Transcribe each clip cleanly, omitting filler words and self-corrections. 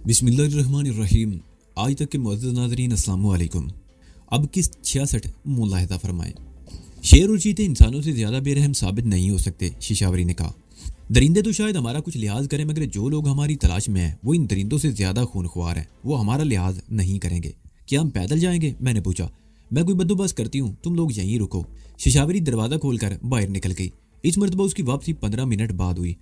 बिस्मिल्लाहिर्रहमानिर्रहीम। आज तक के मुअज़्ज़ज़ नाज़रीन अस्सलाम वालेकुम। अब किस्त 66 मुलाहिज़ा फरमाएं। शेर और चीते इंसानों से ज़्यादा बेरहम साबित नहीं हो सकते, शिशावरी ने कहा। दरिंदे तो शायद हमारा कुछ लिहाज करें, मगर जो लोग हमारी तलाश में हैं वो इन दरिंदों से ज़्यादा खूनख्वार हैं। वो हमारा लिहाज नहीं करेंगे। क्या हम पैदल जाएंगे? मैंने पूछा। मैं कोई बंदोबस्त करती हूँ, तुम लोग यहीं रुको। शिशावरी दरवाज़ा खोलकर बाहर निकल गई। इस मरतबा उसकी वापसी 15 मिनट बाद हुई।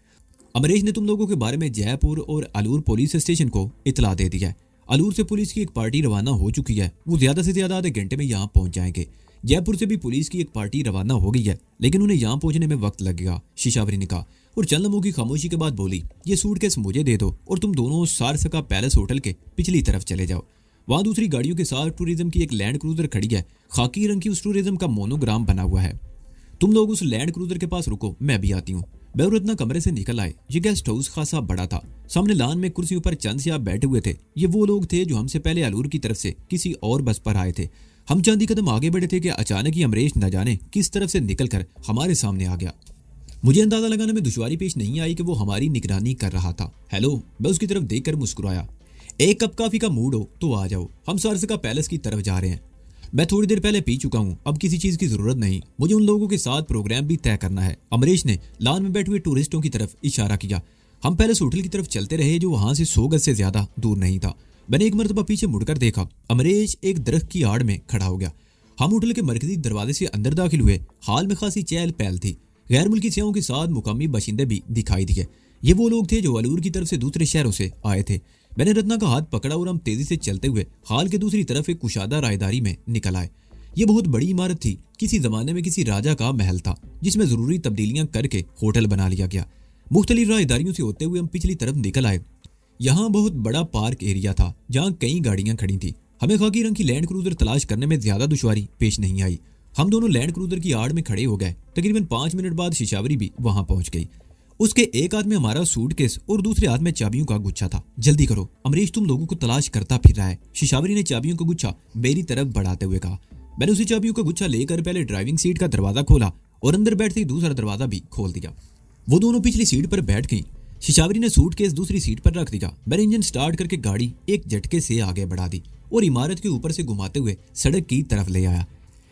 अमरीश ने तुम लोगों के बारे में जयपुर और अलूर पुलिस स्टेशन को इतला दे दिया है। अलूर से पुलिस की एक पार्टी रवाना हो चुकी है। वो ज्यादा से ज्यादा आधे घंटे में यहाँ पहुंच जाएंगे। जयपुर से भी पुलिस की एक पार्टी रवाना हो गई है, लेकिन उन्हें यहाँ पहुंचने में वक्त लगेगा, शिशावरी ने कहा और चंद लम्हों की खामोशी के बाद बोली, ये सूटकेस मुझे दे दो और तुम दोनों सारसका पैलेस होटल के पिछली तरफ चले जाओ। वहां दूसरी गाड़ियों के साथ टूरिज्म की एक लैंड क्रूजर खड़ी है। खाकी रंग की उस टूरिज्म का मोनोग्राम बना हुआ है। तुम लोग उस लैंड क्रूजर के पास रुको, मैं भी आती हूँ। बेवरत्ना कमरे से निकल आए। ये गेस्ट हाउस खासा बड़ा था। सामने लान में कुर्सियों पर चंद से आप बैठे हुए थे। ये वो लोग थे जो हमसे पहले अलूर की तरफ से किसी और बस पर आए थे। हम चंद ही कदम आगे बढ़े थे कि अचानक ही अमरीश न जाने किस तरफ से निकलकर हमारे सामने आ गया। मुझे अंदाजा लगाने में दुश्वारी पेश नहीं आई कि वो हमारी निगरानी कर रहा था। हेलो, मैं उसकी तरफ देखकर मुस्कुराया। एक कप कॉफी का मूड हो तो आ जाओ, हम सारसका पैलेस की तरफ जा रहे हैं। मैं थोड़ी देर पहले पी चुका हूँ, अब किसी चीज की जरूरत नहीं। मुझे उन लोगों के साथ प्रोग्राम भी तय करना है। अमरीश ने लान में बैठे हुए टूरिस्टों की तरफ इशारा किया। हम पैलेस होटल की तरफ चलते रहे, जो वहां से 100 गज से ज्यादा दूर नहीं था। मैंने एक मरतबा पीछे मुड़कर देखा। अमरीश एक दरख्त की आड़ में खड़ा हो गया। हम होटल के मरकजी दरवाजे से अंदर दाखिल हुए। हाल में खासी चहल पहल थी। गैर मुल्की सियाहों के साथ मुकामी बाशिंदे भी दिखाई दिए। ये वो लोग थे जो अलूर की तरफ से दूसरे शहरों से आए थे। मैंने रत्ना का हाथ पकड़ा और हम तेजी से चलते हुए हाल के दूसरी तरफ एक कुशादा रायदारी में निकल आए। ये बहुत बड़ी इमारत थी। किसी जमाने में किसी राजा का महल था, जिसमें जरूरी तब्दीलियां करके होटल बना लिया गया। मुख्तलिफ रायदारियों से होते हुए हम पिछली तरफ निकल आए। यहाँ बहुत बड़ा पार्क एरिया था, जहाँ कई गाड़ियां खड़ी थी। हमें खाकी रंग की लैंड क्रूजर तलाश करने में ज्यादा दुश्वारी पेश नहीं आई। हम दोनों लैंड क्रूजर की आड़ में खड़े हो गए। तकरीबन 5 मिनट बाद शिशावरी भी वहां पहुंच गई। उसके एक हाथ में हमारा सूटकेस और दूसरे हाथ में चाबियों का गुच्छा था। जल्दी करो, अमरीश तुम लोगों को तलाश करता फिर रहा है, शिशावरी ने चाबियों का गुच्छा मेरी तरफ बढ़ाते हुए कहा। मैंने उसी चाबियों का गुच्छा लेकर पहले ड्राइविंग सीट का दरवाजा खोला और अंदर बैठते ही दूसरा दरवाजा भी खोल दिया। वो दोनों पिछली सीट पर बैठ गईं। शिशावरी ने सूटकेस दूसरी सीट पर रख दिया। मैंने इंजन स्टार्ट करके गाड़ी एक झटके से आगे बढ़ा दी और इमारत के ऊपर से घुमाते हुए सड़क की तरफ ले आया।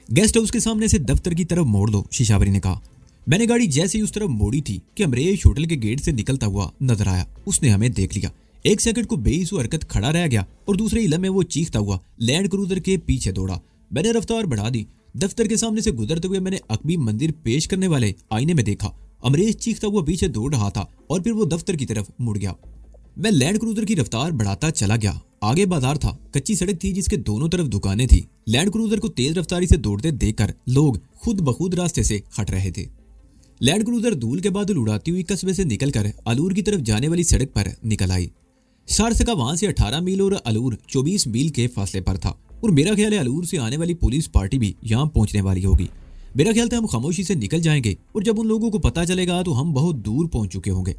गेस्ट हाउस के सामने से दफ्तर की तरफ मोड़ दो, शिशावरी ने कहा। मैंने गाड़ी जैसे ही उस तरफ मोड़ी थी कि अमरीश होटल के गेट से निकलता हुआ नजर आया। उसने हमें देख लिया। एक सेकंड को बेइसु हरकत खड़ा रह गया और दूसरे इलम में वो चीखता हुआ लैंड क्रूजर के पीछे दौड़ा। मैंने रफ्तार बढ़ा दी। दफ्तर के सामने से गुजरते हुए मैंने अकबी मंदिर पेश करने वाले आईने में देखा। अमरीश चीखता हुआ पीछे दौड़ रहा था और फिर वो दफ्तर की तरफ मुड़ गया। मैं लैंड क्रूजर की रफ्तार बढ़ाता चला गया। आगे बाजार था, कच्ची सड़क थी जिसके दोनों तरफ दुकानें थी। लैंड क्रूजर को तेज रफ्तारी से दौड़ते देखकर लोग खुद बखुद रास्ते से हट रहे थे। लैंड क्रूजर धूल के बादल उड़ाती हुई कस्बे से निकलकर अलूर की तरफ जाने वाली सड़क पर निकल आई। सारसका वहां से 18 मील और अलूर 24 मील के फासले पर था और मेरा ख्याल है अलूर से आने वाली पुलिस पार्टी भी यहाँ पहुंचने वाली होगी। मेरा ख्याल था हम खामोशी से निकल जाएंगे और जब उन लोगों को पता चलेगा तो हम बहुत दूर पहुंच चुके होंगे।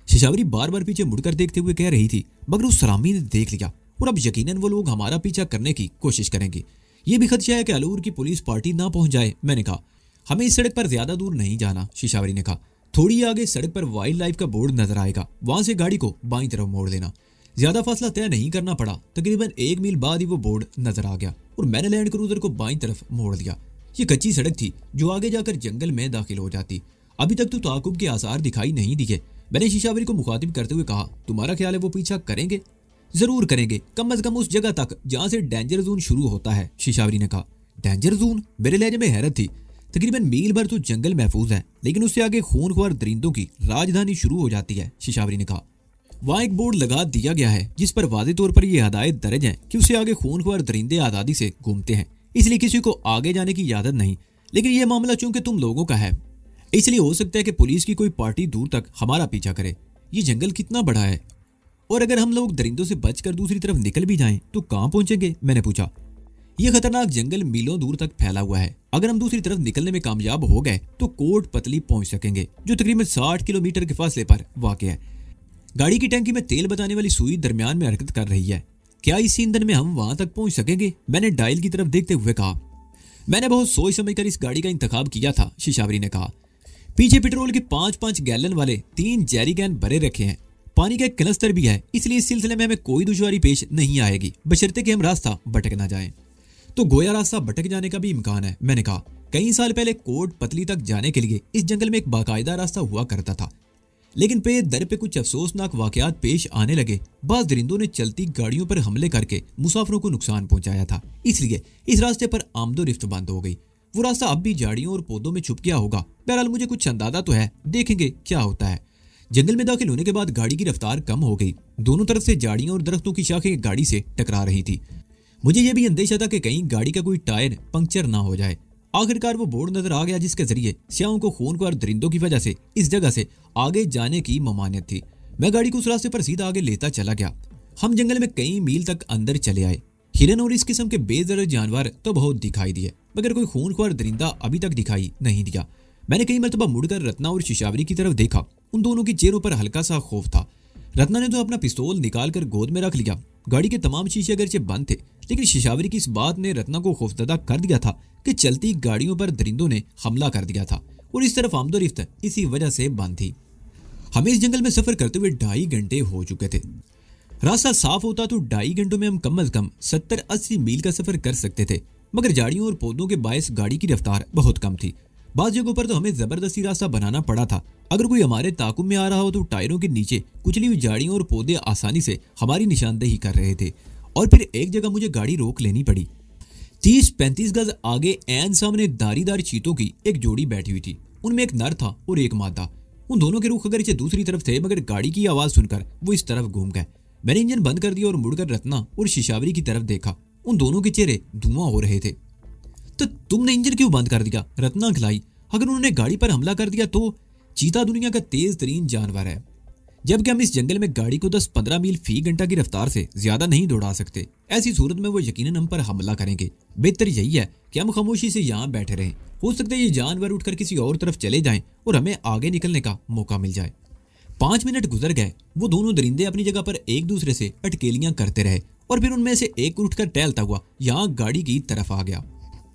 शिशावरी बार बार पीछे मुड़कर देखते हुए कह रही थी, मगर उस सलामी ने देख लिया और अब यकीनन वो लोग हमारा पीछा करने की कोशिश करेंगे। ये भी खदशा है कि अलूर की पुलिस पार्टी ना पहुंच जाए। मैंने कहा, हमें इस सड़क पर ज्यादा दूर नहीं जाना, शिशावरी ने कहा। थोड़ी आगे सड़क पर वाइल्ड लाइफ का बोर्ड नजर आएगा, वहां से गाड़ी को बाईं तरफ मोड़ देना। ज्यादा फासला तय नहीं करना पड़ा। तकरीबन 1 मील बाद ही वो बोर्ड नजर आ गया और मैंने लैंड क्रूजर को बाईं तरफ मोड़ दिया। ये कच्ची सड़क थी जो आगे जाकर जंगल में दाखिल हो जाती। अभी तक तो ताकुब के आसार दिखाई नहीं दिए। मैंने शिशावरी को मुखातिब करते हुए कहा, तुम्हारा ख्याल है वो पीछा करेंगे? जरूर करेंगे, कम अज कम उस जगह तक जहां से डेंजर जोन शुरू होता है, शिशावरी ने कहा। Danger zone? मेरे लहजे में हैरत थी। तकरीबन मील भर तो जंगल महफूज है, लेकिन उससे आगे खूनख्वार दरिंदों की राजधानी शुरू हो जाती है, शिशावरी ने कहा। वहाँ एक बोर्ड लगा दिया गया है जिस पर वाज़ेह तौर पर यह हदायत दर्ज है कि उससे आगे खूनख्वार दरिंदे आज़ादी से घूमते हैं, इसलिए किसी को आगे जाने की इजाजत नहीं। लेकिन यह मामला चूंकि तुम लोगों का है, इसलिए हो सकता है कि पुलिस की कोई पार्टी दूर तक हमारा पीछा करे। ये जंगल कितना बड़ा है और अगर हम लोग दरिंदों से बचकर दूसरी तरफ निकल भी जाएं तो कहाँ पहुंचेंगे? मैंने पूछा। यह खतरनाक जंगल मीलों दूर तक फैला हुआ है। अगर हम दूसरी तरफ निकलने में कामयाब हो गए तो कोट पतली पहुंच सकेंगे, जो तकरीबन 60 किलोमीटर के फासले पर वाक़ है। गाड़ी की टैंकी में तेल बताने वाली सुई दरमियान में हरकत कर रही है। क्या इस ईंधन में हम वहां तक पहुंच सकेंगे? मैंने डायल की तरफ देखते हुए कहा। मैंने बहुत सोच समझकर इस गाड़ी का इंतखाब किया था, शिशावरी ने कहा। पीछे पेट्रोल के 5-5 गैलन वाले 3 जेरी कैन भरे रखे हैं। पानी का एक कनस्तर भी है, इसलिए इस सिलसिले में हमें कोई दुश्वारी पेश नहीं आएगी, बशर्ते कि हम रास्ता भटक ना जाएं। तो गोया रास्ता भटक जाने का भी इम्कान है। मैंने कहा, कई साल पहले कोट पतली तक जाने के लिए इस जंगल में एक बाकायदा रास्ता हुआ करता था, लेकिन पे दर पे कुछ अफसोसनाक वाकयात पेश आने लगे। बाज दरिंदों ने चलती गाड़ियों पर हमले करके मुसाफिरों को नुकसान पहुंचाया था, इसलिए इस रास्ते पर आमदोरफ्त बंद हो गई। वो रास्ता अब भी झाड़ियों और पौधों में छुप गया होगा। बहरहाल मुझे कुछ अंदाजा तो है, देखेंगे क्या होता है। जंगल में दाखिल होने के बाद गाड़ी की रफ्तार कम हो गई। दोनों तरफ से झाड़ियां और दरख्तों की शाखें गाड़ी से टकरा रही थी। मुझे यह भी अंदेशा था कि कहीं गाड़ी का कोई टायर पंक्चर ना हो जाए। आखिरकार वो बोर्ड नजर आ गया जिसके जरिए स्याहों को खूनख्वार दरिंदों की वजह से इस जगह से आगे जाने की ममानियत थी। मैं गाड़ी को उस रास्ते पर सीधा आगे लेता चला गया। हम जंगल में कई मील तक अंदर चले आए। हिरन और इस किस्म के बेजर जानवर तो बहुत दिखाई दिए, मगर कोई खूनख्वार दरिंदा अभी तक दिखाई नहीं दिया। मैंने कई मरतबा मुड़कर रत्ना और शिशावरी की तरफ देखा। उन दोनों के चेहरों पर हल्का सा खौफ था। रत्ना ने तो अपना पिस्तौल निकालकर गोद में रख लिया। गाड़ी के तमाम शीशे अगरचे बंद थे, लेकिन शिशावरी की इस बात ने रत्ना को खौफजदा कर दिया था कि चलती गाड़ियों पर दरिंदों ने हमला कर दिया था और इस तरफ आमदोरफ्त इसी वजह से बंद थी। हमें इस जंगल में सफर करते हुए 2.5 घंटे हो चुके थे। रास्ता साफ होता तो 2.5 घंटों में हम कम अज कम 70-80 मील का सफर कर सकते थे, मगर झाड़ियों और पौधों के बायस गाड़ी की रफ्तार बहुत कम थी। बाज़ जगहों पर तो हमें जबरदस्ती रास्ता बनाना पड़ा था। अगर कोई हमारे ताकुब में आ रहा हो तो टायरों के नीचे कुचली हुई झाड़ियों और पौधे आसानी से हमारी निशानदेही कर रहे थे। और फिर एक जगह मुझे गाड़ी रोक लेनी पड़ी। 30-35 गज आगे ऐन सामने धारीदार चीतों की एक जोड़ी बैठी हुई थी। उनमें एक नर था और एक मादा। उन दोनों के रुख अगरचे दूसरी तरफ थे, मगर गाड़ी की आवाज सुनकर वो इस तरफ घूम गए। मैंने इंजन बंद कर दिया और मुड़कर रत्ना और शिशावरी की तरफ देखा। उन दोनों के चेहरे धुआं हो रहे थे। तो तुमने इंजन क्यों बंद कर दिया? रत्ना खिलाई। अगर उन्होंने गाड़ी पर हमला कर दिया तो? चीता दुनिया का तेज तरीन जानवर है, जबकि हम इस जंगल में गाड़ी को 10-15 मील फी घंटा की रफ्तार से ज्यादा नहीं दौड़ा सकते। ऐसी सूरत में वो यकीनन हम पर हमला करेंगे। बेहतर यही है कि हम खामोशी से यहाँ बैठे रहें। हो सकता है ये जानवर उठकर किसी और तरफ चले जाएं और हमें आगे निकलने का मौका मिल जाए। 5 मिनट गुजर गए। वो दोनों दरिंदे अपनी जगह पर एक दूसरे से अटकेलियां करते रहे और फिर उनमें से एक उठकर टहलता हुआ यहाँ गाड़ी की तरफ आ गया।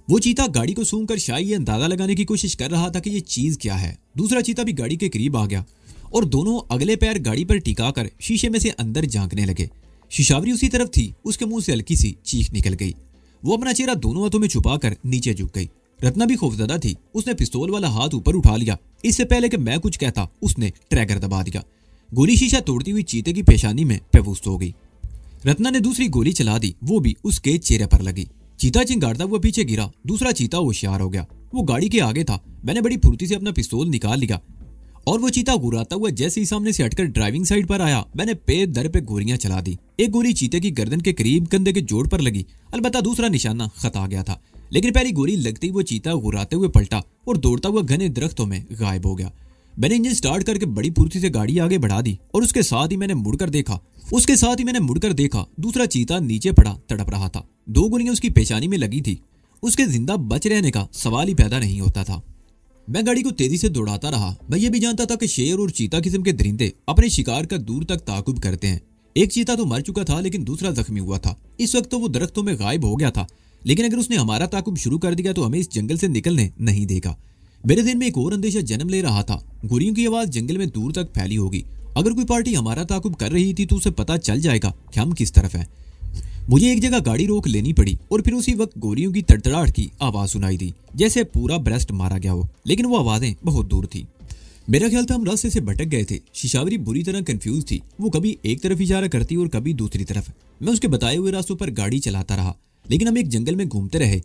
वो चीता गाड़ी को सूंघकर शायद ये अंदाजा लगाने की कोशिश कर रहा था कि ये चीज क्या है। दूसरा चीता भी गाड़ी के करीब आ गया और दोनों अगले पैर गाड़ी पर टिकाकर शीशे में से अंदर झांकने लगे। शिशावरी उसी तरफ थी। उसके मुंह से हल्की सी चीख निकल गई। वो अपना चेहरा दोनों हाथों में छुपाकर नीचे झुक गई। रत्ना भी खौफजदा थी। उसने पिस्तौल वाला हाथ ऊपर उठा लिया। इससे पहले कि मैं कुछ कहता उसने ट्रैगर दबा दिया। गोली शीशा तोड़ती हुई चीते की पेशानी में पेवस्त हो गई। रत्ना ने दूसरी गोली चला दी, वो भी उसके चेहरे पर लगी। चीता चिंगारता हुआ पीछे गिरा। दूसरा चीता होशियार हो गया। वो गाड़ी के आगे था। मैंने बड़ी फुर्ती से अपना पिस्तौल निकाल लिया और वो चीता गुर्राता हुआ जैसे ही सामने से हटकर ड्राइविंग साइड पर आया, मैंने पे दर पे गोलियां चला दी। एक गोली चीते की गर्दन के करीब कंधे के जोड़ पर लगी। अलबत्ता दूसरा निशाना खता गया था, लेकिन पहली गोली लगते ही वो चीता गुर्राते हुए पलटा और दौड़ता हुआ घने दरख्तों में गायब हो गया। मैंने इंजन स्टार्ट करके बड़ी फुर्ती से गाड़ी आगे बढ़ा दी और उसके साथ ही मैंने मुड़कर देखा दूसरा चीता नीचे पड़ा तड़प रहा था। 2 गोलियां उसकी पेशानी में लगी थी। उसके जिंदा बच रहने का सवाल ही पैदा नहीं होता था। मैं गाड़ी को तेजी से दौड़ाता रहा। मैं ये भी जानता था कि शेर और चीता किस्म के दरिंदे अपने शिकार का दूर तक ताकुब करते हैं। एक चीता तो मर चुका था, लेकिन दूसरा जख्मी हुआ था। इस वक्त तो वो दरख्तों में गायब हो गया था, लेकिन अगर उसने हमारा ताकुब शुरू कर दिया तो हमें इस जंगल से निकलने नहीं देगा। मेरे दिल में एक और अंदेशा जन्म ले रहा था। गोलियों की आवाज जंगल में दूर तक फैली होगी। अगर कोई पार्टी हमारा ताकुब कर रही थी तो उसे पता चल जाएगा कि हम किस तरफ हैं। मुझे एक जगह गाड़ी रोक लेनी पड़ी और फिर उसी वक्त गोलियों की तड़तड़ाहट की आवाज सुनाई दी, जैसे पूरा ब्रेस्ट मारा गया हो, लेकिन वो आवाजें बहुत दूर थी। मेरा ख्याल था हम रास्ते से भटक गए थे। शिशावरी बुरी तरह कंफ्यूज थी। वो कभी एक तरफ इशारा करती और कभी दूसरी तरफ। मैं उसके बताए हुए रास्तों पर गाड़ी चलाता रहा, लेकिन हम एक जंगल में घूमते रहे।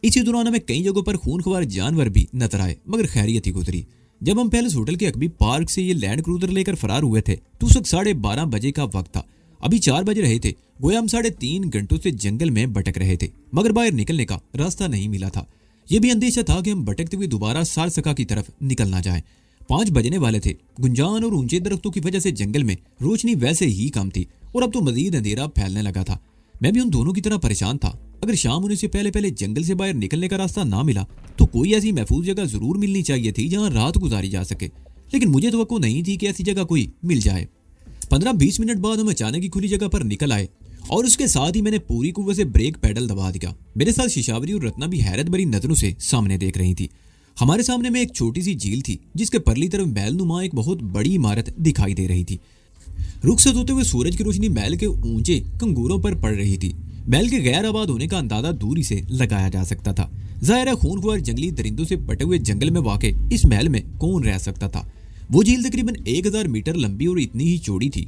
इसी दौरान हमें कई जगहों पर खूनख्वार जानवर भी नजर आए, मगर खैरियत ही गुजरी। जब हम पैलेस होटल के अकबी पार्क से ये लैंड क्रूजर लेकर फरार हुए थे तो उस वक्त 12:30 बजे का वक्त था। अभी 4 बज रहे थे। गोया हम 3.5 घंटों से जंगल में भटक रहे थे, मगर बाहर निकलने का रास्ता नहीं मिला था। यह भी अंदेशा था कि हम भटकते हुए दोबारा सारसका की तरफ निकल ना जाए। 5 बजने वाले थे। गुंजान और ऊंचे दरख्तों की वजह से जंगल में रोशनी वैसे ही कम थी और अब तो मजीद अंधेरा फैलने लगा था। मैं भी उन दोनों की तरह परेशान था। अगर शाम होने से पहले जंगल से बाहर निकलने का रास्ता ना मिला तो कोई ऐसी महफूज जगह जरूर मिलनी चाहिए थी जहां रात गुजारी जा सके, लेकिन मुझे तवक्को नहीं थी कि ऐसी जगह कोई मिल जाए। 15-20 मिनट बाद हम अचानक ही खुली जगह पर निकल आए और उसके साथ ही मैंने पूरी कुव्वत से ब्रेक पैडल दबा दिया। मेरे साथ शिशावरी और रत्ना भी हैरत भरी नजरों से सामने देख रही थी। हमारे सामने में एक छोटी सी झील थी जिसके परली तरफ बैलनुमा एक बहुत बड़ी इमारत दिखाई दे रही थी। रुखसत होते हुए सूरज की रोशनी महल के ऊंचे कंगूरों पर पड़ रही थी। महल के गैर आबाद होने का अंदाजा दूरी से लगाया जा सकता था। जाहिर है खूनख्वार जंगली दरिंदों से पटे हुए जंगल में वाक़ इस महल में कौन रह सकता था। वो झील तकरीबन 1000 मीटर लंबी और इतनी ही चौड़ी थी।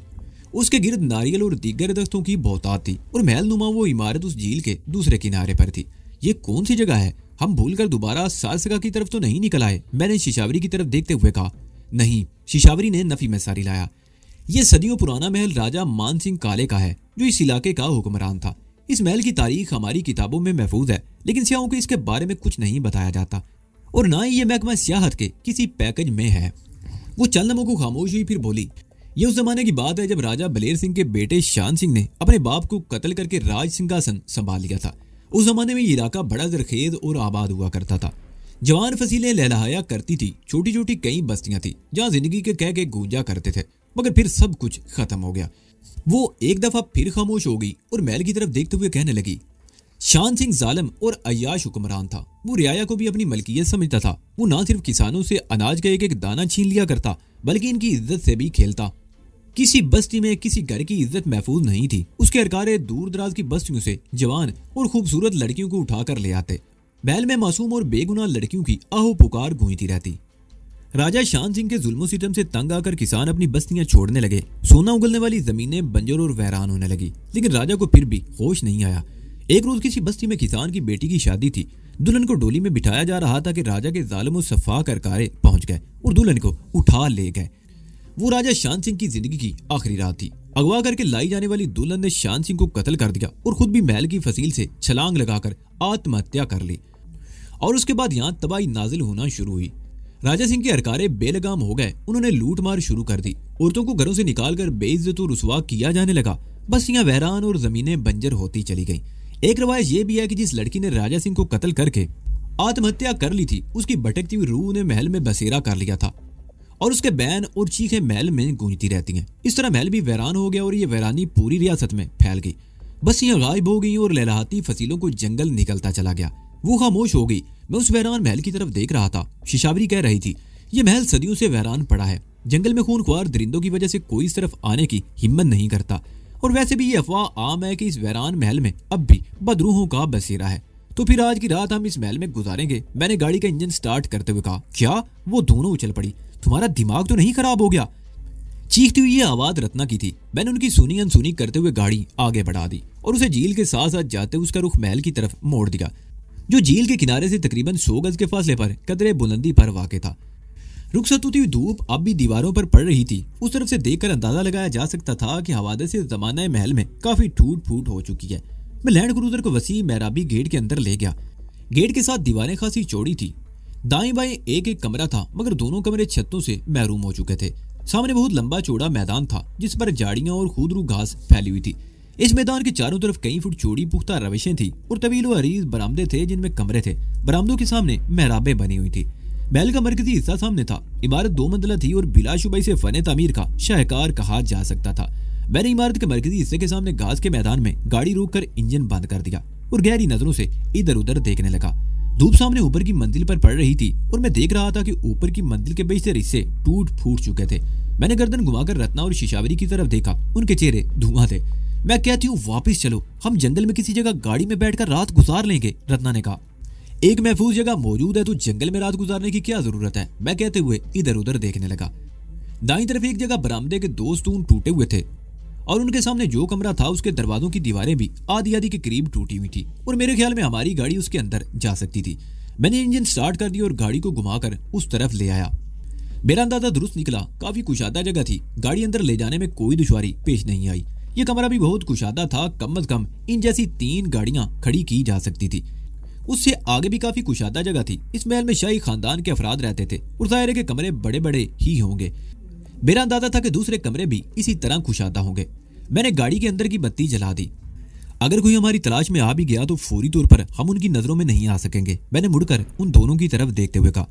उसके गिर्द नारियल और दीगर दरख्तों की बहुतात थी और महल नुमा वो इमारत उस झील के दूसरे किनारे पर थी। ये कौन सी जगह है? हम भूलकर दोबारा सालसगा की तरफ तो नहीं निकल आए? मैंने शिशावरी की तरफ देखते हुए कहा। नहीं, शिशावरी ने नफी में सारी लाया। ये सदियों पुराना महल राजा मान सिंह काले का है, जो इस इलाके का हुक्मरान था। इस महल की तारीख हमारी किताबों में महफूज है, लेकिन सियाहों को इसके बारे में कुछ नहीं बताया जाता और ना ही ये महकमा सियाहत के किसी पैकेज में है। वो चंद लम्हों को खामोश हुई, फिर बोली, ये उस जमाने की बात है जब राजा बलेर सिंह के बेटे शान सिंह ने अपने बाप को कत्ल करके राज सिंहासन संभाल लिया था। उस जमाने में ये इलाका बड़ा जरखेज और आबाद हुआ करता था। जवान फसीलें लहलहाया करती थी। छोटी छोटी कई बस्तियां थी जहां जिंदगी के कह के गूंजा करते थे, मगर फिर सब कुछ खत्म हो गया। वो एक दफा फिर खामोश हो गई और महल की तरफ देखते हुए कहने लगी, शान सिंह जालिम और अय्याश हुक्मरान था। वो रियाया को भी अपनी मलकियत समझता था। वो ना सिर्फ किसानों से अनाज का एक एक दाना छीन लिया करता, बल्कि इनकी इज्जत से भी खेलता। किसी बस्ती में किसी घर की इज्जत महफूज नहीं थी। उसके अरकारे दूर दराज की बस्तियों से जवान और खूबसूरत लड़कियों को उठाकर ले आते। महल में मासूम और बेगुनाह लड़कियों की आहो पुकार गूंजती रहती। राजा शान सिंह के जुल्मों सितम से तंग आकर किसान अपनी बस्तियां छोड़ने लगे। सोना उगलने वाली जमीनें बंजर और वैरान होने लगी, लेकिन राजा को फिर भी होश नहीं आया। एक रोज किसी बस्ती में किसान की बेटी की शादी थी। दुल्हन को डोली में बिठाया जा रहा था कि राजा के जालिम और सफाक अरकारे पहुंच गए और दुल्हन को उठा ले गए। वो राजा शान सिंह की जिंदगी की आखिरी रात थी। अगवा करके लाई जाने वाली दुल्हन ने शान सिंह को कत्ल कर दिया और खुद भी महल की फसील से छलांग लगाकर आत्महत्या कर ली। और उसके बाद यहाँ तबाही नाजिल होना शुरू हुई। राजा सिंह के अरकारे बेलगाम हो गए। उन्होंने लूट मार शुरू कर दी। औरतों को घरों से निकालकर बेइज्जत और रुसवा किया जाने लगा। बस्तियां वैरान और जमीनें बंजर होती चली गईं। एक रवायत यह भी है कि जिस लड़की ने राजा सिंह को कत्ल करके आत्महत्या कर ली थी, उसकी भटकती हुई रूह ने महल में बसेरा कर लिया था और उसके बैन और चीखें महल में गूंजती रहती हैं। इस तरह महल भी वैरान हो गया और ये वैरानी पूरी रियासत में फैल गई। बस्तियां गायब हो गई और लहलहाती फसीलों को जंगल निकलता चला गया। वो खामोश हो गई। मैं उस वैरान महल की तरफ देख रहा था। शिशावरी कह रही थी, ये महल सदियों से वैरान पड़ा है। जंगल में खूनख्वार दरिंदों की वजह से कोई इस तरफ आने की हिम्मत नहीं करता और वैसे भी ये अफवाह आम है कि इस वैरान महल में अब भी बदरूहों का बसेरा है। तो फिर आज की रात हम इस महल में गुजारेंगे। मैंने गाड़ी का इंजन स्टार्ट करते हुए कहा। क्या? वो दोनों उछल पड़ी। तुम्हारा दिमाग तो नहीं खराब हो गया? चीखती हुई ये आवाज रत्ना की थी। मैंने उनकी सुनी अनसुनी करते हुए गाड़ी आगे बढ़ा दी और उसे झील के साथ साथ जाते उसका रुख महल की तरफ मोड़ दिया, जो झील के किनारे से तकरीबन 100 गज के फासले पर कदरे बुलंदी पर वाक़ था। रुखसत होती हुई धूप अब भी दीवारों पर पड़ रही थी। उस तरफ से देखकर अंदाजा लगाया जा सकता था कि हवादे से जमाना महल में काफी टूट फूट हो चुकी है। मैं लैंड क्रूजर को वसी मेहराबी गेट के अंदर ले गया। गेट के साथ दीवारें खासी चौड़ी थी। दाएं बाएं एक एक कमरा था, मगर दोनों कमरे छतों से महरूम हो चुके थे। सामने बहुत लंबा चौड़ा मैदान था जिस पर झाड़ियां और खुदरू घास फैली हुई थी। इस मैदान के चारों तरफ कई फुट चौड़ी पुख्ता रविशें थी और तवील व अरीज बरामदे थे जिनमें कमरे थे। बरामदों के सामने मेहराबें बनी हुई थी। महल का मरकजी हिस्सा सामने था। इमारत 2 मंजिला थी और बिलाशुबा इसे फने तामीर का शाहकार कहा जा सकता था। मैंने इमारत के मरकजी हिस्से के सामने घास के मैदान में गाड़ी रोककर इंजन बंद कर दिया और गहरी नजरों से इधर उधर देखने लगा। धूप सामने ऊपर की मंजिल पर पड़ रही थी और मैं देख रहा था कि ऊपर की मंजिल के बेशतर हिस्से टूट फूट चुके थे। मैंने गर्दन घुमाकर रत्ना और शिशावरी की तरफ देखा। उनके चेहरे धुआं थे। मैं कहती हूँ वापस चलो, हम जंगल में किसी जगह गाड़ी में बैठकर रात गुजार लेंगे, रत्ना ने कहा। एक महफूज जगह मौजूद है तो जंगल में रात गुजारने की क्या जरूरत है, मैं कहते हुए इधर उधर देखने लगा। दाईं तरफ एक जगह बरामदे के 2 स्तून टूटे हुए थे और उनके सामने जो कमरा था उसके दरवाजों की दीवारें भी आधी आधी के करीब टूटी हुई थी और मेरे ख्याल में हमारी गाड़ी उसके अंदर जा सकती थी। मैंने इंजन स्टार्ट कर दिया और गाड़ी को घुमाकर उस तरफ ले आया। मेरा अंदाजा दुरुस्त निकला। काफी कुशादा जगह थी। गाड़ी अंदर ले जाने में कोई दुश्वारी पेश नहीं आई। ये कमरा भी बहुत कुशादा था। कम से कम इन जैसी 3 गाड़ियां खड़ी की जा सकती थी। उससे आगे भी काफी कुशादा जगह थी। इस महल में शाही खानदान के अफराद रहते थे और जाहिर है के कमरे बड़े बड़े ही होंगे। मेरा अंदाजा था कि दूसरे कमरे भी इसी तरह कुशादा होंगे। मैंने गाड़ी के अंदर की बत्ती जला दी। अगर कोई हमारी तलाश में आ भी गया तो फौरी तौर पर हम उनकी नजरों में नहीं आ सकेंगे। मैंने मुड़कर उन दोनों की तरफ देखते हुए कहा।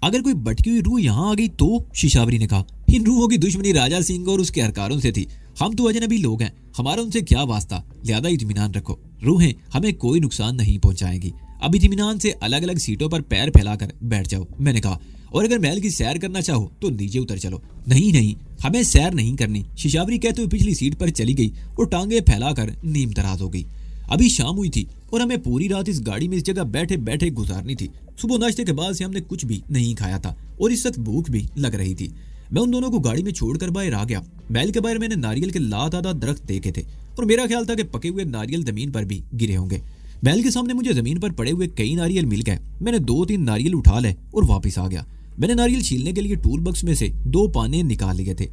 अगर कोई भटकी हुई रूह यहाँ आ गई तो? शिशावरी ने कहा। इन रूहों की दुश्मनी राजा सिंह और उसके अहलकारों से थी। हम तो अजनबी लोग हैं, हमारा उनसे क्या वास्ता। लिहाजा इत्मीनान रखो, रूहें हमें कोई नुकसान नहीं पहुंचाएंगी। अब इत्मीनान से अलग अलग सीटों पर पैर फैलाकर बैठ जाओ, मैंने कहा। और अगर महल की सैर करना चाहो तो नीचे उतर चलो। नहीं नहीं, हमें सैर नहीं करनी, शिशावरी कहते हुए पिछली सीट पर चली गई और टांगे फैलाकर नीम दराज हो गई। अभी शाम हुई थी और हमें पूरी रात इस गाड़ी में इस जगह बैठे बैठे गुजारनी थी। सुबह नाश्ते के बाद से हमने कुछ भी नहीं खाया था और इस वक्त भूख भी लग रही थी। मैं उन दोनों को गाड़ी में छोड़कर बाहर आ गया। महल के बाहर मैंने नारियल के लातादार दरख्त देखे थे और मेरा ख्याल था कि पके हुए नारियल जमीन पर भी गिरे होंगे। महल के सामने मुझे जमीन पर पड़े हुए कई नारियल मिल गए। मैंने 2-3 नारियल उठा ले और वापस आ गया। मैंने नारियल छीलने के लिए टूल बॉक्स में से 2 पाने निकाल लिए थे।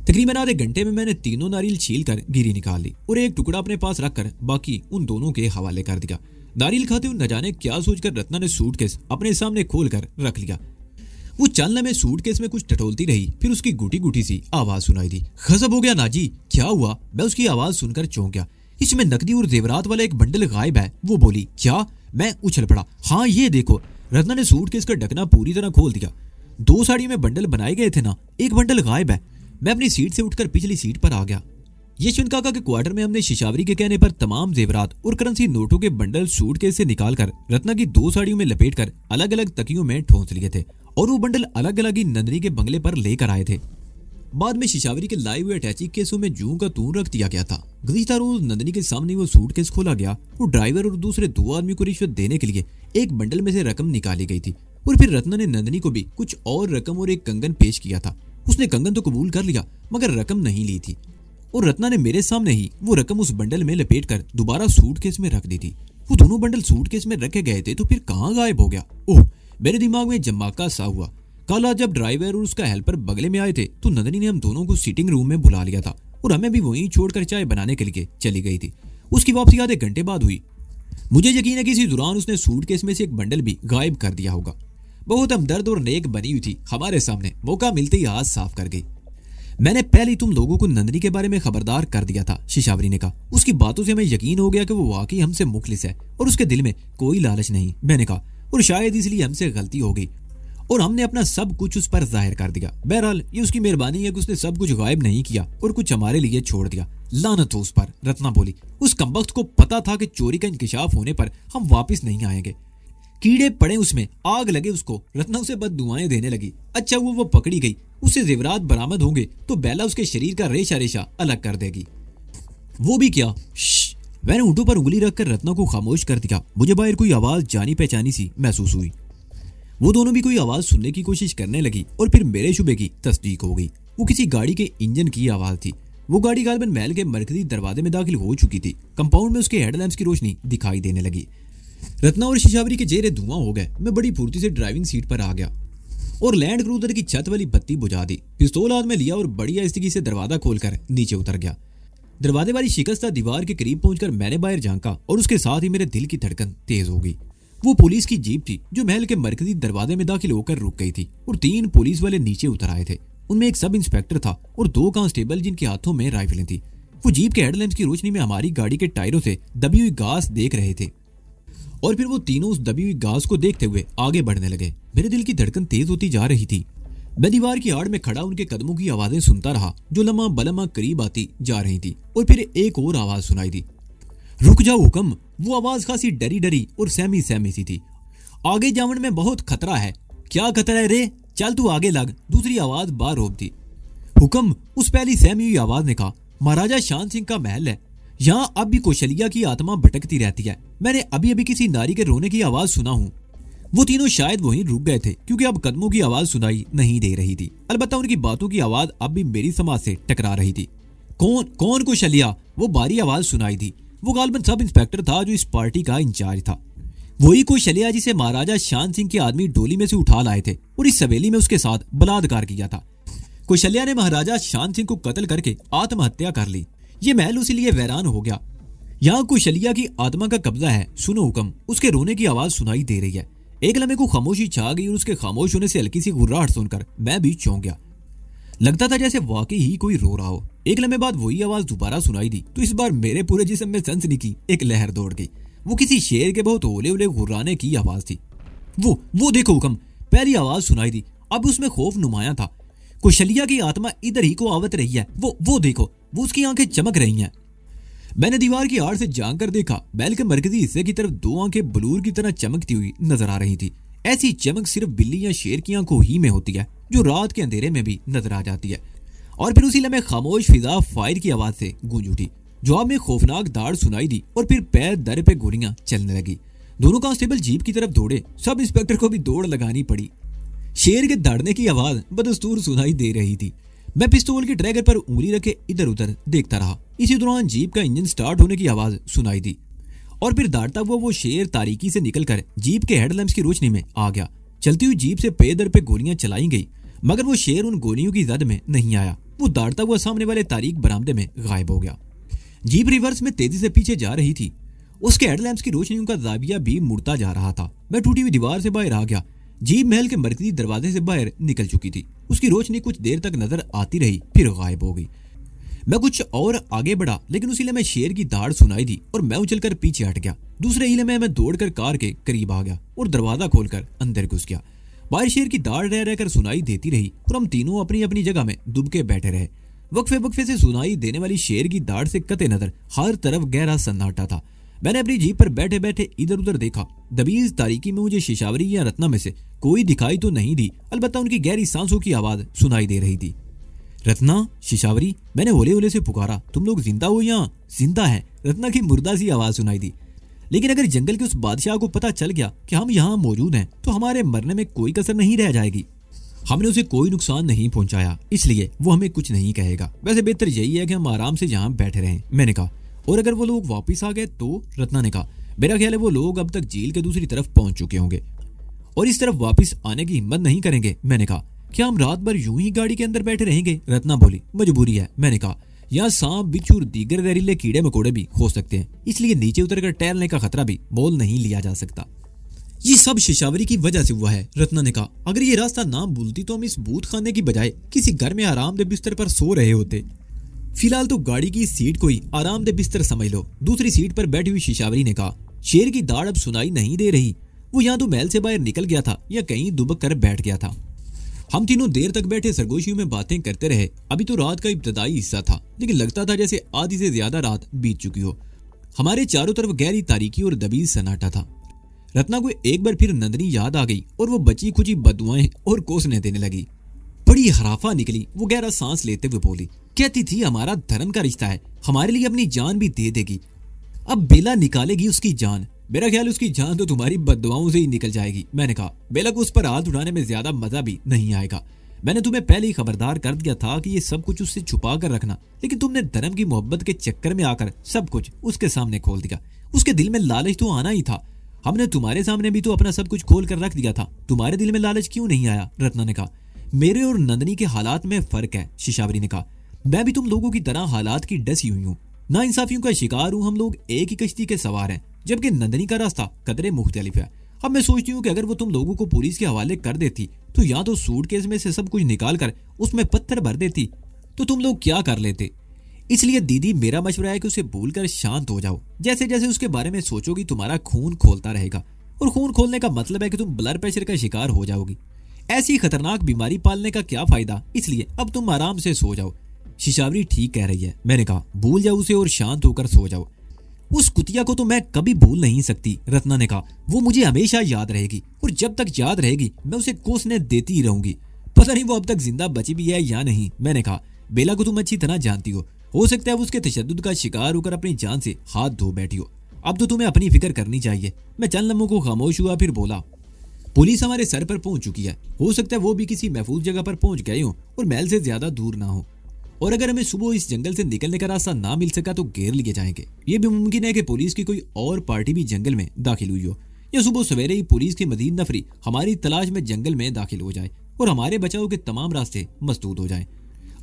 तकरीबन आधे घंटे में मैंने तीनों नारियल छीलकर गिरी निकाल ली और एक टुकड़ा अपने पास रखकर बाकी उन दोनों के हवाले कर दिया। नारियल खाते हुए न जाने क्या सोचकर रत्ना ने सूटकेस अपने सामने खोलकर रख लिया। वो चलने में सूटकेस में कुछ टटोलती रही, फिर उसकी गुटी गुटी सी आवाज सुनाई दी। गजब हो गया नाजी, क्या हुआ? मैं उसकी आवाज सुनकर चौंक गया। इसमें नकदी और जेवरात वाला एक बंडल गायब है। वो बोली। क्या? मैं उछल पड़ा। हाँ ये देखो। रत्ना ने सूटकेस का ढकना पूरी तरह खोल दिया। 2 साड़ी में बंडल बनाए गए थे ना, एक बंडल गायब है। मैं अपनी सीट से उठकर पिछली सीट पर आ गया। यशवंत काका के क्वार्टर में हमने शिशावरी के कहने पर तमाम जेवरात और करेंसी नोटों के बंडल सूटकेस से निकालकर रत्ना की 2 साड़ियों में लपेटकर अलग अलग तकियों में ठोंस लिए थे और वो बंडल अलग अलग ही नंदनी के बंगले पर लेकर आए थे। बाद में शिशावरी के लाए हुए अटैची केसों में जूं का तून रख दिया गया था। गुज़िश्ता रोज नंदनी के सामने वो सूटकेस खोला गया। वो ड्राइवर और दूसरे 2 आदमी को रिश्वत देने के लिए एक बंडल में से रकम निकाली गई थी और फिर रत्ना ने नंदनी को भी कुछ और रकम और एक कंगन पेश किया था। उसने कंगन तो कबूल कर लिया मगर रकम नहीं ली थी और रत्ना ने मेरे सामने ही वो रकम उस बंडल में लपेटकर दोबारा सूटकेस में रख दी थी। वो दोनों बंडल सूटकेस में रखे गए थे तो फिर कहाँ गायब हो गया? ओह, मेरे दिमाग में जमाका सा हुआ। कल जब ड्राइवर और उसका हेल्पर बगले में आए थे तो नंदनी ने हम दोनों को सीटिंग रूम में बुला लिया था और हमें भी वहीं छोड़कर चाय बनाने के लिए चली गई थी। उसकी वापसी आधे घंटे बाद हुई। मुझे यकीन है कि इसी दौरान उसने सूटकेस में से एक बंडल भी गायब कर दिया होगा। बहुत हमदर्द और नेक बनी हुई थी, हमारे सामने मौका मिलते ही हाथ साफ कर गई। मैंने पहले ही तुम लोगों को नंदनी के बारे में खबरदार कर दिया था, शिशावरी ने कहा। उसकी बातों से हमें यकीन हो गया कि वो वाकई हमसे मुखलिस है और उसके दिल में कोई लालच नहीं। मैंने कहा, और शायद इसलिए हमसे गलती हो गई और हमने अपना सब कुछ उस पर जाहिर कर दिया। बहरहाल ये उसकी मेहरबानी है कि उसने सब कुछ गायब नहीं किया और कुछ हमारे लिए छोड़ दिया। लानत हो उस पर, रत्ना बोली। उस कमबख्त को पता था कि चोरी का इंकशाफ होने पर हम वापस नहीं आएंगे। कीड़े पड़े उसमें, आग लगे उसको। रत्ना उसे बददुआएं देने लगी। अच्छा वो पकड़ी गई, उससे जेवरात बरामद होंगे तो बेला उसके शरीर का रेशा रेशा अलग कर देगी। वो भी क्या? मैंने ऊँटों पर उंगली रखकर रत्ना को खामोश कर दिया। मुझे बाहर कोई आवाज जानी पहचानी सी महसूस हुई। वो दोनों भी कोई आवाज सुनने की कोशिश करने लगी और फिर मेरे शुबे की तस्दीक हो गई। वो किसी गाड़ी के इंजन की आवाज थी। वो गाड़ी गालिबन महल के मरकजी दरवाजे में दाखिल हो चुकी थी। कंपाउंड में उसके हेडलैम्प्स की रोशनी दिखाई देने लगी। रत्ना और शिशावरी के चेहरे धुआं हो गए। मैं बड़ी फुर्ती से ड्राइविंग सीट पर आ गया और लैंड क्रूजर की छत वाली बत्ती बुझा दी। पिस्तौल हाथ में लिया और बड़ी आहिस्तगी से दरवाजा खोलकर नीचे उतर गया। दरवाजे वाली शिकस्ता दीवार के करीब पहुंचकर मैंने बाहर झांका और उसके साथ ही मेरे दिल की धड़कन तेज हो गई। वो पुलिस की जीप थी जो महल के मरकजी दरवाजे में दाखिल होकर रुक गई थी और 3 पुलिस वाले नीचे उतर आए थे। उनमें एक सब इंस्पेक्टर था और 2 कांस्टेबल जिनके हाथों में राइफलें थी। वो जीप के हेडलैम्प्स की रोशनी में हमारी गाड़ी के टायरों से दबी हुई घास देख रहे थे और फिर वो तीनों उस दबी हुई घास को देखते हुए आगे बढ़ने लगे। मेरे दिल की धड़कन तेज होती जा रही थी। मैं दीवार की आड़ में खड़ा उनके कदमों की आवाजें सुनता रहा जो लम्हा बलमा करीब आती जा रही थी और फिर एक और आवाज सुनाई दी। रुक जाओ हुक्म। वो आवाज खासी डरी डरी और सहमी सहमी सी थी। आगे जावन में बहुत खतरा है। क्या खतरा है रे? चल तू आगे लग। दूसरी आवाज बार रोक दी। हुक्म, उस पहली सहमी हुई आवाज ने कहा। महाराजा शान सिंह का महल है, यहाँ अब भी कौशल्या की आत्मा भटकती रहती है। मैंने अभी अभी किसी नारी के रोने की आवाज सुना हूँ। वो तीनों शायद वहीं रुक गए थे क्योंकि अब कदमों की आवाज सुनाई नहीं दे रही थी। अलबत्ता उनकी बातों की आवाज अब भी मेरी समाज से टकरा रही थी। कौन कौशल्या? वो बारी आवाज सुनाई थी। वो गालिबन सब इंस्पेक्टर था जो इस पार्टी का इंचार्ज था। वही कौशल्या जिसे महाराजा शान सिंह के आदमी डोली में से उठा लाए थे और इस सवेली में उसके साथ बलात्कार किया था। कौशल्या ने महाराजा शान सिंह को कत्ल करके आत्महत्या कर ली। ये महल उसी लिए वैरान हो गया। यहाँ कौशल्या की आत्मा का कब्जा है। सुनो हुक्म। उसके रोने की आवाज सुनाई दे रही है। एक लम्हे को खामोशी छा गई और उसके खामोश होने से हल्की सी गुर्राहट सुनकर मैं भी चौंक गया। लगता था जैसे वाकई ही कोई रो रहा हो। एक लम्हे बाद वही आवाज दोबारा सुनाई दी तो इस बार मेरे पूरे जिस्म में सनसनी की एक लहर दौड़ गई। वो किसी शेर के बहुत होले होले गुर्राने की आवाज थी। वो देखो हुक्म। पहली आवाज सुनाई दी, अब उसमें खौफ नुमाया था। कौशल्या की आत्मा इधर ही को आवत रही है। वो देखो, वो उसकी आंखें चमक रही हैं। मैंने दीवार की आड़ से झांक कर देखा। महल के मरकजी हिस्से की तरफ 2 आंखें बलूर की तरह चमकती हुई नजर आ रही थी। ऐसी चमक सिर्फ बिल्ली या शेर की आंखों ही में होती है जो रात के अंधेरे में भी नजर आ जाती है। और फिर उसी लम्हे खामोश फिजा फायर की आवाज से गूंज उठी। जवाब में खौफनाक दाड़ सुनाई दी और फिर पैर दर पे गोलियां चलने लगी। दोनों कांस्टेबल जीप की तरफ दौड़े। सब इंस्पेक्टर को भी दौड़ लगानी पड़ी। शेर के दौड़ने की आवाज बदस्तूर सुनाई दे रही थी। मैं पिस्तौल के ट्रैगर पर उंगली रखे इधर उधर देखता रहा। इसी दौरान जीप का इंजन स्टार्ट होने की आवाज सुनाई दी और फिर दौड़ता हुआ वो शेर तारीकी से निकलकर जीप के हेडलैम्प्स की रोशनी में आ गया। चलती हुई जीप से पे दर पे गोलियां चलाई गई, मगर वो शेर उन गोलियों की जद में नहीं आया। वो दौड़ता हुआ सामने वाले तारीक बरामदे में गायब हो गया। जीप रिवर्स में तेजी से पीछे जा रही थी। उसके हेडलैम्प्स की रोशनियों का जाविया भी मुड़ता जा रहा था। मैं टूटी हुई दीवार से बाहर आ गया। जीप महल के मरकजी दरवाजे से बाहर निकल चुकी थी। उसकी रोशनी कुछ देर तक नजर आती रही, फिर गायब हो गई। मैं कुछ और आगे बढ़ा, लेकिन उसी लम्हे शेर की दाड़ सुनाई दी और मैं उछलकर पीछे हट गया। दूसरे ही लम्हे मैं दौड़कर कार के करीब आ गया और दरवाजा खोलकर अंदर घुस गया। बाहर शेर की दाड़ रह रहकर सुनाई देती रही और हम तीनों अपनी अपनी जगह में दुब के बैठे रहे। वक्फे वक्फे से सुनाई देने वाली शेर की दाड़ से कते नजर हर तरफ गहरा सन्नाटा था। मैंने अपनी जीप पर बैठे बैठे इधर उधर देखा। दबीज तारीकी में मुझे शिशावरी या रत्ना में से कोई दिखाई तो नहीं दी, अलबत्ता उनकी गहरी सांसों की आवाज सुनाई दे रही थी। रत्ना, शिशावरी, मैंने होले होले से पुकारा। तुम लोग जिंदा हो या? जिंदा है, रत्ना की मुर्दा सी आवाज सुनाई दी। लेकिन अगर जंगल के उस बादशाह को पता चल गया कि हम यहाँ मौजूद हैं तो हमारे मरने में कोई कसर नहीं रह जाएगी। हमने उसे कोई नुकसान नहीं पहुंचाया, इसलिए वो हमें कुछ नहीं कहेगा। वैसे बेहतर यही है कि हम आराम से यहाँ बैठे रहें, मैंने कहा। और अगर वो लोग वापिस आ गए तो? रत्ना ने कहा। मेरा ख्याल है वो लोग अब तक झील के दूसरी तरफ पहुंच चुके होंगे और इस तरफ वापस आने की हिम्मत नहीं करेंगे, मैंने कहा। क्या हम रात भर यूं ही गाड़ी के अंदर बैठे रहेंगे? रत्ना बोली। मजबूरी है, मैंने कहा। यहाँ सांप, बिच्छू और दीगर जहरीले कीड़े मकोड़े भी हो सकते हैं, इसलिए नीचे उतरकर टहलने का खतरा भी मोल नहीं लिया जा सकता। ये सब शिशावरी की वजह से हुआ है, रत्ना ने कहा। अगर ये रास्ता ना भूलती तो हम इस बूथ खाने की बजाय किसी घर में आरामदेह बिस्तर पर सो रहे होते। फिलहाल तो गाड़ी की सीट को ही आरामदेह बिस्तर समझ लो, दूसरी सीट पर बैठी हुई शिशावरी ने कहा। शेर की दाढ़ अब सुनाई नहीं दे रही। वो या तो महल से बाहर निकल गया था या कहीं दुबक कर बैठ गया था। हम तीनों देर तक बैठे सरगोशियों में बातें करते रहे। अभी तो रात का इब्तदाई हिस्सा था, लेकिन लगता था जैसे आधी से ज्यादा रात बीत चुकी हो। हमारे चारों तरफ गहरी तारीकी और दबीज सन्नाटा था। रत्ना को एक बार फिर नंदनी याद आ गई और वो बची खुची बदुआएं और कोसने देने लगी। बड़ी हराफा निकली। वो गहरा सांस लेते हुए बोली, कहती थी हमारा धर्म का रिश्ता है, हमारे लिए अपनी जान भी दे देगी। अब बेला निकालेगी उसकी जान। मेरा ख्याल उसकी जान तो तुम्हारी बददुआओं से ही निकल जाएगी, मैंने कहा। बेला को उस पर हाथ उठाने में ज्यादा मजा भी नहीं आएगा। मैंने तुम्हें पहले ही खबरदार कर दिया था कि ये सब कुछ उससे छुपा कर रखना, लेकिन तुमने धर्म की मोहब्बत के चक्कर में आकर सब कुछ उसके सामने खोल दिया। उसके दिल में लालच तो आना ही था। हमने तुम्हारे सामने भी तो अपना सब कुछ खोल कर रख दिया था, तुम्हारे दिल में लालच क्यों नहीं आया? रत्ना ने कहा। मेरे और नंदनी के हालात में फर्क है, शिशावरी ने कहा। मैं भी तुम लोगों की तरह हालात की डसी हुई हूँ, नाइंसाफियों का शिकार हूँ। हम लोग एक ही कश्ती के सवार हैं, जबकि नंदनी का रास्ता कदरे मुख्तलिफ है। अब मैं सोचती हूँ कि अगर वो तुम लोगों को पुलिस के हवाले कर देती तो या तो सूटकेस में से सब कुछ निकाल कर उसमें पत्थर भर देती, तो तुम लोग क्या कर लेते। इसलिए दीदी, मेरा मशवरा है कि उसे भूलकर शांत हो जाओ। जैसे जैसे उसके बारे में सोचोगी तुम्हारा खून खोलता रहेगा, और खून खोलने का मतलब है कि तुम ब्लड प्रेशर का शिकार हो जाओगी। ऐसी खतरनाक बीमारी पालने का क्या फायदा, इसलिए अब तुम आराम से सो जाओ। शिशावरी ठीक कह रही है, मैंने कहा। भूल जाओ उसे और शांत होकर सो जाओ। उस कुतिया को तो मैं कभी भूल नहीं सकती, रत्ना ने कहा। वो मुझे हमेशा याद रहेगी, और जब तक याद रहेगी मैं उसे कोसने देती ही रहूंगी। पता नहीं वो अब तक जिंदा बची भी है या नहीं, मैंने कहा। बेला को तुम अच्छी तरह जानती हो सकता है वो उसके तशद्दुद का शिकार होकर अपनी जान से हाथ धो बैठी हो। अब तो तुम्हें अपनी फिक्र करनी चाहिए। मैं चंद लम्हों को खामोश हुआ, फिर बोला, पुलिस हमारे सर पर पहुंच चुकी है। हो सकता है वो भी किसी महफूज जगह पर पहुंच गए हो और महल से ज्यादा दूर ना हो। और अगर हमें सुबह इस जंगल से निकलने का रास्ता ना मिल सका तो घेर लिए जाएंगे। ये भी मुमकिन है कि पुलिस की कोई और पार्टी भी जंगल में दाखिल हुई हो, या सुबह सवेरे ही पुलिस की मजीद नफरी हमारी तलाश में जंगल में दाखिल हो जाए और हमारे बचाव के तमाम रास्ते मसदूद हो जाए।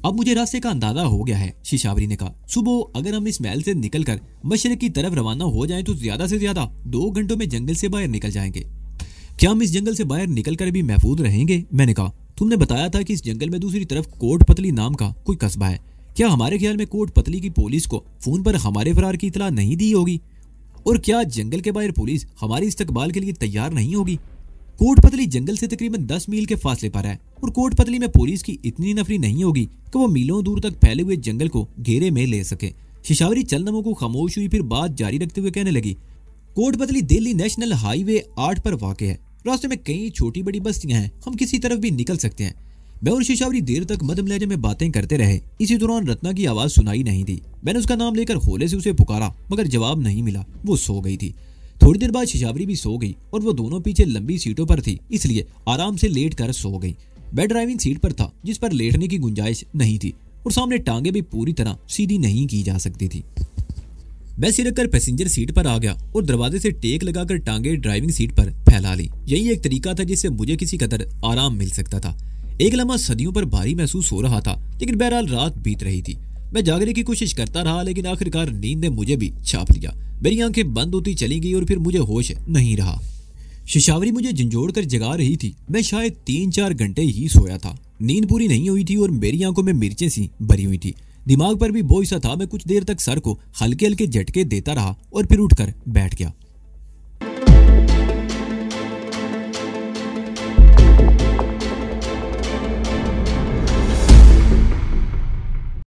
अब मुझे रास्ते का अंदाजा हो गया है, शिशावरी ने कहा। सुबह अगर हम इस महल से निकलकर मशरक की तरफ रवाना हो जाएं तो ज्यादा से ज्यादा 2 घंटों में जंगल से बाहर निकल जाएंगे। क्या हम इस जंगल से बाहर निकलकर भी महफूज रहेंगे? मैंने कहा। तुमने बताया था कि इस जंगल में दूसरी तरफ कोट पतली नाम का कोई कस्बा है। क्या हमारे ख्याल में कोट पतली की पुलिस को फोन पर हमारे फरार की इतला नहीं दी होगी? और क्या जंगल के बाहर पुलिस हमारे इस्तकबाल के लिए तैयार नहीं होगी? कोट पतली जंगल से तकरीबन 10 मील के फासले पर है, और कोट पतली में पुलिस की इतनी नफरी नहीं होगी कि वो मीलों दूर तक फैले हुए जंगल को घेरे में ले सके। शिशावरी चंद लम्हों को खामोश हुई, फिर बात जारी रखते हुए कहने लगी, कोट पतली दिल्ली नेशनल हाईवे 8 पर वाक़ है। रास्ते में कई छोटी बड़ी बस्तियां हैं, हम किसी तरफ भी निकल सकते हैं। मैं और शिशावरी देर तक मध्यम लहजे में बातें करते रहे। इसी दौरान रत्ना की आवाज सुनाई नहीं दी। मैंने उसका नाम लेकर होले से उसे पुकारा, मगर जवाब नहीं मिला। वो सो गई थी। थोड़ी देर बाद शिशावरी भी सो गई और वो दोनों पीछे लंबी सीटों पर थी, इसलिए आराम से लेट कर सो गई। मैं ड्राइविंग सीट पर था, जिस पर लेटने की गुंजाइश नहीं थी और सामने टांगे भी पूरी तरह सीधी नहीं की जा सकती थी। मैं सिरक कर पैसेंजर सीट पर आ गया और दरवाजे से टेक लगाकर टांगे ड्राइविंग सीट पर फैला ली। यही एक तरीका था जिससे मुझे किसी कदर आराम मिल सकता था। एक लम्हा सदियों पर भारी महसूस हो रहा था, लेकिन बहरहाल रात बीत रही थी। मैं जागने की कोशिश करता रहा, लेकिन आखिरकार नींद ने मुझे भी छाप लिया। मेरी आंखें बंद होती चली गई और फिर मुझे होश नहीं रहा। शिशावरी मुझे झंझोड़ कर जगा रही थी। मैं शायद 3-4 घंटे ही सोया था। नींद पूरी नहीं हुई थी और मेरी आंखों में मिर्चें सी भरी हुई थी। दिमाग पर भी बोझ सा था। मैं कुछ देर तक सर को हल्के हल्के झटके देता रहा और फिर उठकर बैठ गया।